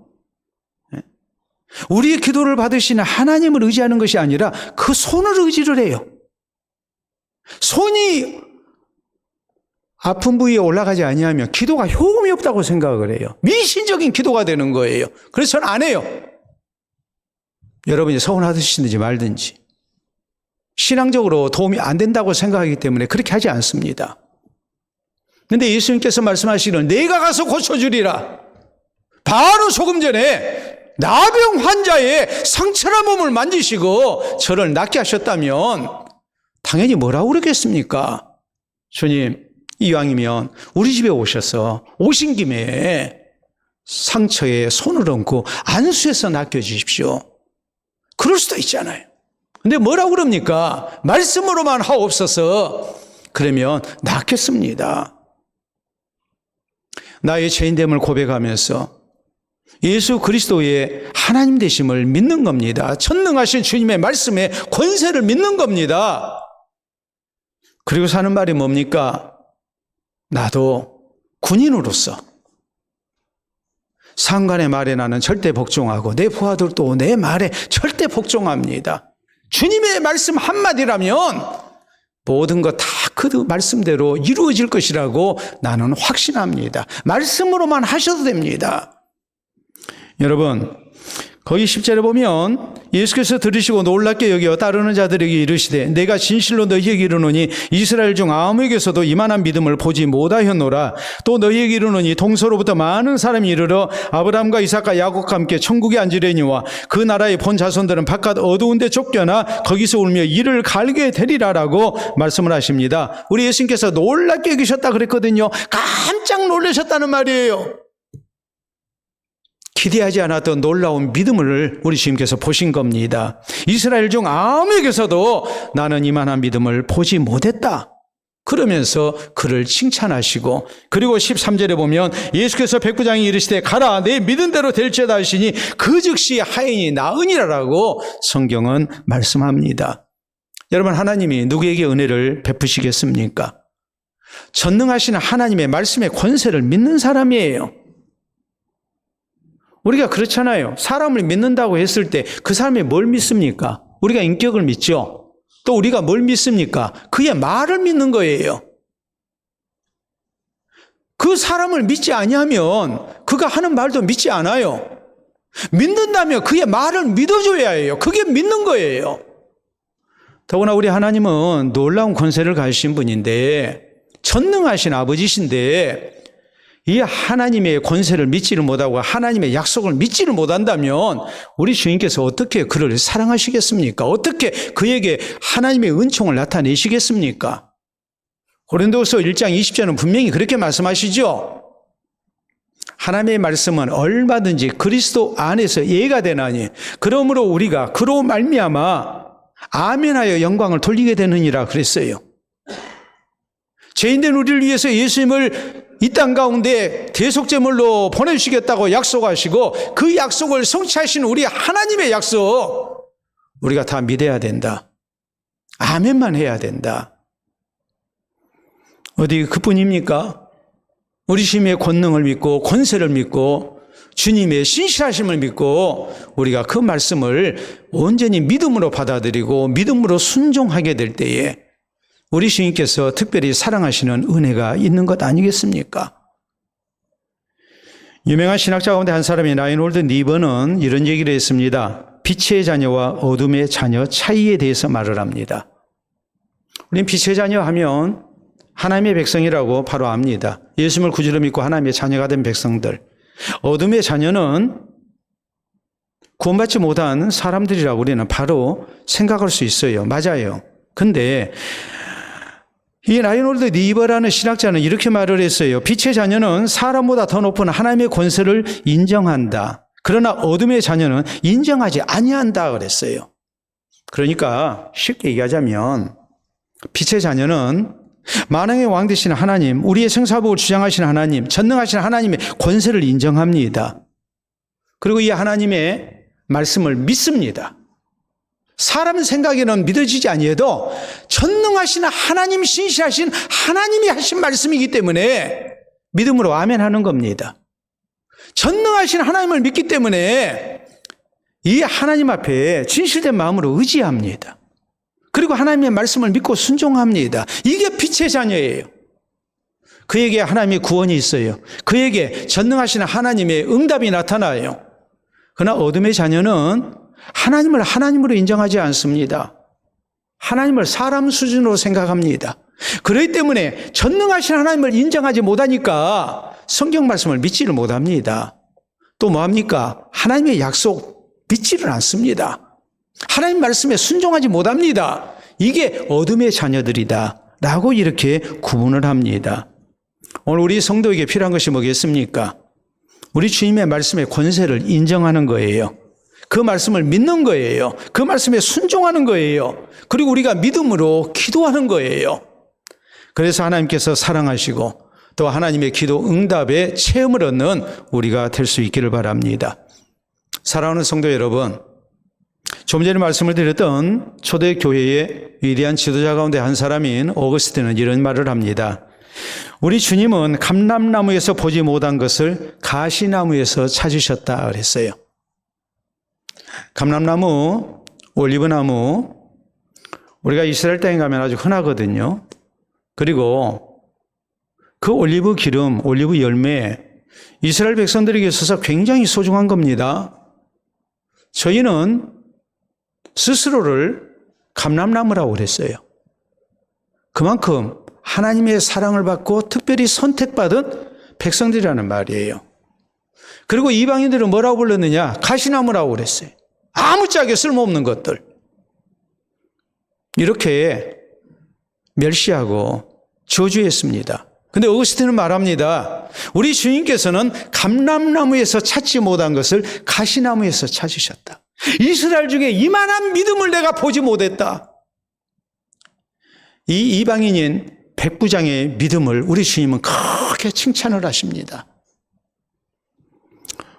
우리의 기도를 받으시는 하나님을 의지하는 것이 아니라 그 손을 의지를 해요. 손이 아픈 부위에 올라가지 아니하면 기도가 효험이 없다고 생각을 해요. 미신적인 기도가 되는 거예요. 그래서 저는 안 해요. 여러분이 서운하시든지 말든지 신앙적으로 도움이 안 된다고 생각하기 때문에 그렇게 하지 않습니다. 그런데 예수님께서 말씀하시기를 내가 가서 고쳐주리라. 바로 조금 전에 나병 환자의 상처난 몸을 만지시고 저를 낫게 하셨다면 당연히 뭐라고 그러겠습니까? 주님 이왕이면 우리 집에 오셔서 오신 김에 상처에 손을 얹고 안수해서 낫게 해주십시오. 그럴 수도 있잖아요. 근데 뭐라고 그럽니까? 말씀으로만 하옵소서. 그러면 낫겠습니다. 나의 죄인됨을 고백하면서 예수 그리스도의 하나님 되심을 믿는 겁니다. 전능하신 주님의 말씀에 권세를 믿는 겁니다. 그리고 사는 말이 뭡니까? 나도 군인으로서 상관의 말에 나는 절대 복종하고 내 부하들도 내 말에 절대 복종합니다. 주님의 말씀 한마디라면 모든 것 다 그 말씀대로 이루어질 것이라고 나는 확신합니다. 말씀으로만 하셔도 됩니다. 여러분 거기 10절에 보면 예수께서 들으시고 놀랍게 여겨 따르는 자들에게 이르시되 내가 진실로 너희에게 이르노니 이스라엘 중 아무에게서도 이만한 믿음을 보지 못하였노라. 또 너희에게 이르노니 동서로부터 많은 사람이 이르러 아브라함과 이삭과 야곱과 함께 천국에 앉으려니와 그 나라의 본 자손들은 바깥 어두운 데 쫓겨나 거기서 울며 이를 갈게 되리라라고 말씀을 하십니다. 우리 예수님께서 놀랍게 여기셨다 그랬거든요. 깜짝 놀라셨다는 말이에요. 기대하지 않았던 놀라운 믿음을 우리 주님께서 보신 겁니다. 이스라엘 중 아무에게서도 나는 이만한 믿음을 보지 못했다. 그러면서 그를 칭찬하시고 그리고 13절에 보면 예수께서 백부장이 이르시되 가라 내 믿은 대로 될지어다 하시니 그 즉시 하인이 나으니라라고 성경은 말씀합니다. 여러분 하나님이 누구에게 은혜를 베푸시겠습니까? 전능하신 하나님의 말씀의 권세를 믿는 사람이에요. 우리가 그렇잖아요. 사람을 믿는다고 했을 때 그 사람이 뭘 믿습니까? 우리가 인격을 믿죠. 또 우리가 뭘 믿습니까? 그의 말을 믿는 거예요. 그 사람을 믿지 아니하면 그가 하는 말도 믿지 않아요. 믿는다면 그의 말을 믿어줘야 해요. 그게 믿는 거예요. 더구나 우리 하나님은 놀라운 권세를 가지신 분인데 전능하신 아버지신데 이 하나님의 권세를 믿지를 못하고 하나님의 약속을 믿지를 못한다면 우리 주님께서 어떻게 그를 사랑하시겠습니까? 어떻게 그에게 하나님의 은총을 나타내시겠습니까? 고린도서 1장 20절은 분명히 그렇게 말씀하시죠. 하나님의 말씀은 얼마든지 그리스도 안에서 이해가 되나니 그러므로 우리가 그로 말미암아 아멘하여 영광을 돌리게 되느니라 그랬어요. 죄인된 우리를 위해서 예수님을 이 땅 가운데 대속제물로 보내주시겠다고 약속하시고 그 약속을 성취하신 우리 하나님의 약속 우리가 다 믿어야 된다. 아멘만 해야 된다. 어디 그뿐입니까? 우리 주님의 권능을 믿고 권세를 믿고 주님의 신실하심을 믿고 우리가 그 말씀을 온전히 믿음으로 받아들이고 믿음으로 순종하게 될 때에 우리 주님께서 특별히 사랑하시는 은혜가 있는 것 아니겠습니까? 유명한 신학자 가운데 한 사람이 라인홀드 니버는 이런 얘기를 했습니다. 빛의 자녀와 어둠의 자녀 차이에 대해서 말을 합니다. 우리는 빛의 자녀 하면 하나님의 백성이라고 바로 압니다. 예수님을 구주로 믿고 하나님의 자녀가 된 백성들. 어둠의 자녀는 구원받지 못한 사람들이라고 우리는 바로 생각할 수 있어요. 맞아요. 근데 이 라인홀드 니버라는 신학자는 이렇게 말을 했어요. 빛의 자녀는 사람보다 더 높은 하나님의 권세를 인정한다. 그러나 어둠의 자녀는 인정하지 아니한다 그랬어요. 그러니까 쉽게 얘기하자면 빛의 자녀는 만왕의 왕 되신 하나님, 우리의 생사복을 주장하시는 하나님, 전능하신 하나님의 권세를 인정합니다. 그리고 이 하나님의 말씀을 믿습니다. 사람 생각에는 믿어지지 아니해도 전능하신 하나님, 신실하신 하나님이 하신 말씀이기 때문에 믿음으로 아멘하는 겁니다. 전능하신 하나님을 믿기 때문에 이 하나님 앞에 진실된 마음으로 의지합니다. 그리고 하나님의 말씀을 믿고 순종합니다. 이게 빛의 자녀예요. 그에게 하나님의 구원이 있어요. 그에게 전능하신 하나님의 응답이 나타나요. 그러나 어둠의 자녀는 하나님을 하나님으로 인정하지 않습니다. 하나님을 사람 수준으로 생각합니다. 그렇기 때문에 전능하신 하나님을 인정하지 못하니까 성경 말씀을 믿지를 못합니다. 또 뭐합니까? 하나님의 약속 믿지를 않습니다. 하나님 말씀에 순종하지 못합니다. 이게 어둠의 자녀들이다 라고 이렇게 구분을 합니다. 오늘 우리 성도에게 필요한 것이 뭐겠습니까? 우리 주님의 말씀의 권세를 인정하는 거예요. 그 말씀을 믿는 거예요. 그 말씀에 순종하는 거예요. 그리고 우리가 믿음으로 기도하는 거예요. 그래서 하나님께서 사랑하시고 또 하나님의 기도 응답에 체험을 얻는 우리가 될 수 있기를 바랍니다. 사랑하는 성도 여러분, 좀 전에 말씀을 드렸던 초대교회의 위대한 지도자 가운데 한 사람인 어거스틴은 이런 말을 합니다. 우리 주님은 감람나무에서 보지 못한 것을 가시나무에서 찾으셨다 그랬어요. 감람나무, 올리브나무, 우리가 이스라엘 땅에 가면 아주 흔하거든요. 그리고 그 올리브 기름, 올리브 열매, 이스라엘 백성들에게 있어서 굉장히 소중한 겁니다. 저희는 스스로를 감람나무라고 그랬어요. 그만큼 하나님의 사랑을 받고 특별히 선택받은 백성들이라는 말이에요. 그리고 이방인들은 뭐라고 불렀느냐? 가시나무라고 그랬어요. 아무짝에 쓸모없는 것들. 이렇게 멸시하고 저주했습니다. 근데 어거스틴은 말합니다. 우리 주님께서는 감람나무에서 찾지 못한 것을 가시나무에서 찾으셨다. 이스라엘 중에 이만한 믿음을 내가 보지 못했다. 이 이방인인 백부장의 믿음을 우리 주님은 크게 칭찬을 하십니다.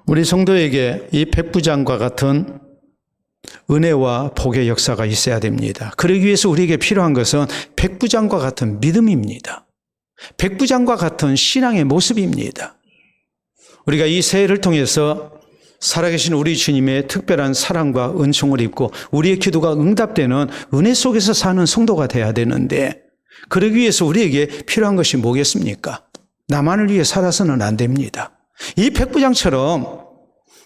우리 성도에게 이 백부장과 같은 은혜와 복의 역사가 있어야 됩니다. 그러기 위해서 우리에게 필요한 것은 백부장과 같은 믿음입니다. 백부장과 같은 신앙의 모습입니다. 우리가 이 새해를 통해서 살아계신 우리 주님의 특별한 사랑과 은총을 입고 우리의 기도가 응답되는 은혜 속에서 사는 성도가 돼야 되는데, 그러기 위해서 우리에게 필요한 것이 뭐겠습니까? 나만을 위해 살아서는 안 됩니다. 이 백부장처럼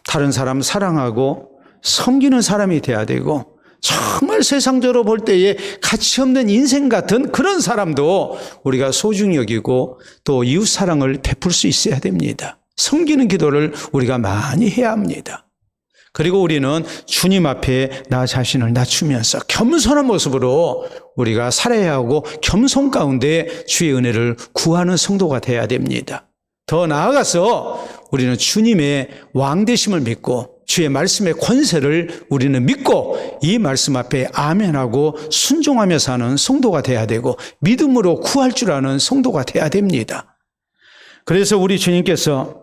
다른 사람 사랑하고 섬기는 사람이 돼야 되고, 정말 세상적으로 볼 때에 가치 없는 인생 같은 그런 사람도 우리가 소중히 여기고 또 이웃 사랑을 베풀 수 있어야 됩니다. 섬기는 기도를 우리가 많이 해야 합니다. 그리고 우리는 주님 앞에 나 자신을 낮추면서 겸손한 모습으로 우리가 살아야 하고, 겸손 가운데 주의 은혜를 구하는 성도가 돼야 됩니다. 더 나아가서 우리는 주님의 왕되심을 믿고 주의 말씀의 권세를 우리는 믿고 이 말씀 앞에 아멘하고 순종하며 사는 성도가 돼야 되고, 믿음으로 구할 줄 아는 성도가 돼야 됩니다. 그래서 우리 주님께서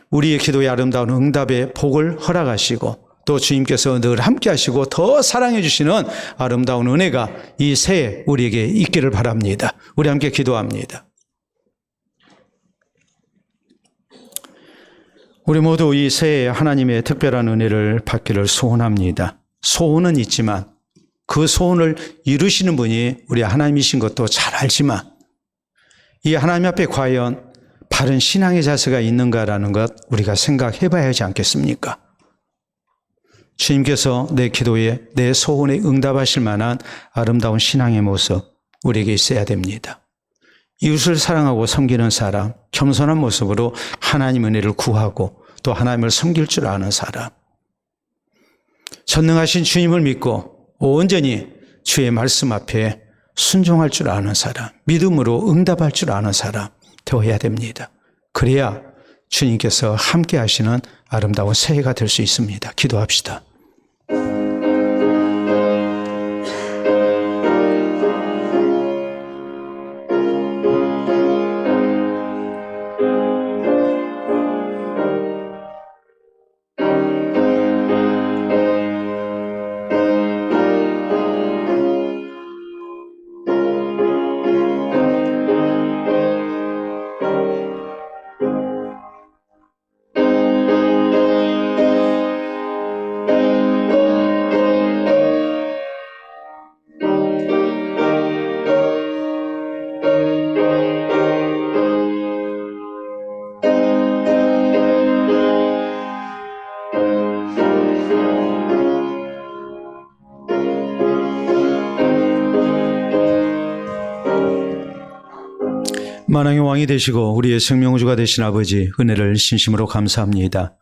우리의 기도의 아름다운 응답의 복을 허락하시고 또 주님께서 늘 함께 하시고 더 사랑해 주시는 아름다운 은혜가 이 새해 우리에게 있기를 바랍니다. 우리 함께 기도합니다. 우리 모두 이 새해 하나님의 특별한 은혜를 받기를 소원합니다. 소원은 있지만 그 소원을 이루시는 분이 우리 하나님이신 것도 잘 알지만 이 하나님 앞에 과연 바른 신앙의 자세가 있는가라는 것 우리가 생각해 봐야 하지 않겠습니까? 주님께서 내 기도에 내 소원에 응답하실 만한 아름다운 신앙의 모습 우리에게 있어야 됩니다. 이웃을 사랑하고 섬기는 사람, 겸손한 모습으로 하나님 은혜를 구하고 또 하나님을 섬길 줄 아는 사람, 전능하신 주님을 믿고 온전히 주의 말씀 앞에 순종할 줄 아는 사람, 믿음으로 응답할 줄 아는 사람 되어야 됩니다. 그래야 주님께서 함께 하시는 아름다운 새해가 될 수 있습니다. 기도합시다. 만왕의 왕이 되시고 우리의 생명주가 되신 아버지, 은혜를 진심으로 감사합니다.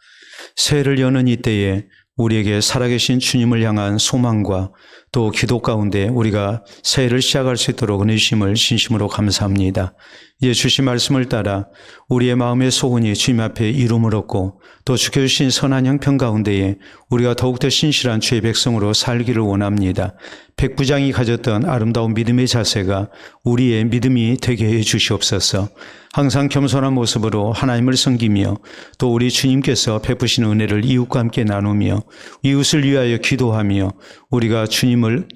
새해를 여는 이때에 우리에게 살아계신 주님을 향한 소망과 또 기도 가운데 우리가 새해를 시작할 수 있도록 은혜 주심을 진심으로 감사합니다. 이제 주신 말씀을 따라 우리의 마음의 소원이 주님 앞에 이름을 얻고 또 주께 주신 선한 형편 가운데에 우리가 더욱더 신실한 주의 백성으로 살기를 원합니다. 백부장이 가졌던 아름다운 믿음의 자세가 우리의 믿음이 되게 해 주시옵소서. 항상 겸손한 모습으로 하나님을 섬기며 또 우리 주님께서 베푸신 은혜를 이웃과 함께 나누며 이웃을 위하여 기도하며 우리가 주님을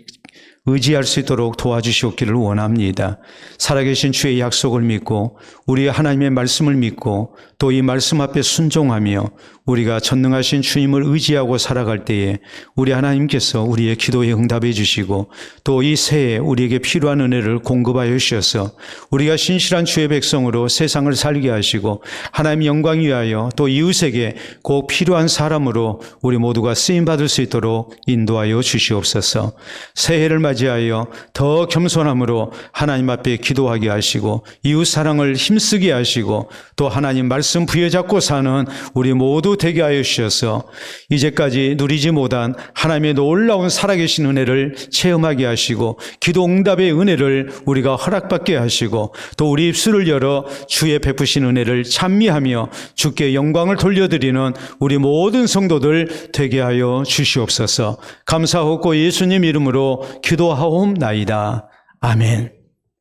의지할 수 있도록 도와주시옵기를 원합니다. 살아계신 주의 약속을 믿고 우리 하나님의 말씀을 믿고 또 이 말씀 앞에 순종하며 우리가 전능하신 주님을 의지하고 살아갈 때에 우리 하나님께서 우리의 기도에 응답해 주시고 또 이 새해 우리에게 필요한 은혜를 공급하여 주셔서 우리가 신실한 주의 백성으로 세상을 살게 하시고 하나님 영광 위하여 또 이웃에게 꼭 필요한 사람으로 우리 모두가 쓰임받을 수 있도록 인도하여 주시옵소서. 새해를 맞이하여 더 겸손함으로 하나님 앞에 기도하게 하시고 이웃 사랑을 힘쓰게 하시고 또 하나님 말씀 부여잡고 사는 우리 모두 되게 하여 주셔서 이제까지 누리지 못한 하나님의 놀라운 살아계신 은혜를 체험하게 하시고 기도 응답의 은혜를 우리가 허락받게 하시고 또 우리 입술을 열어 주의 베푸신 은혜를 찬미하며 주께 영광을 돌려드리는 우리 모든 성도들 되게 하여 주시옵소서. 감사하고 예수님 이름으로 기도하옵나이다. 아멘.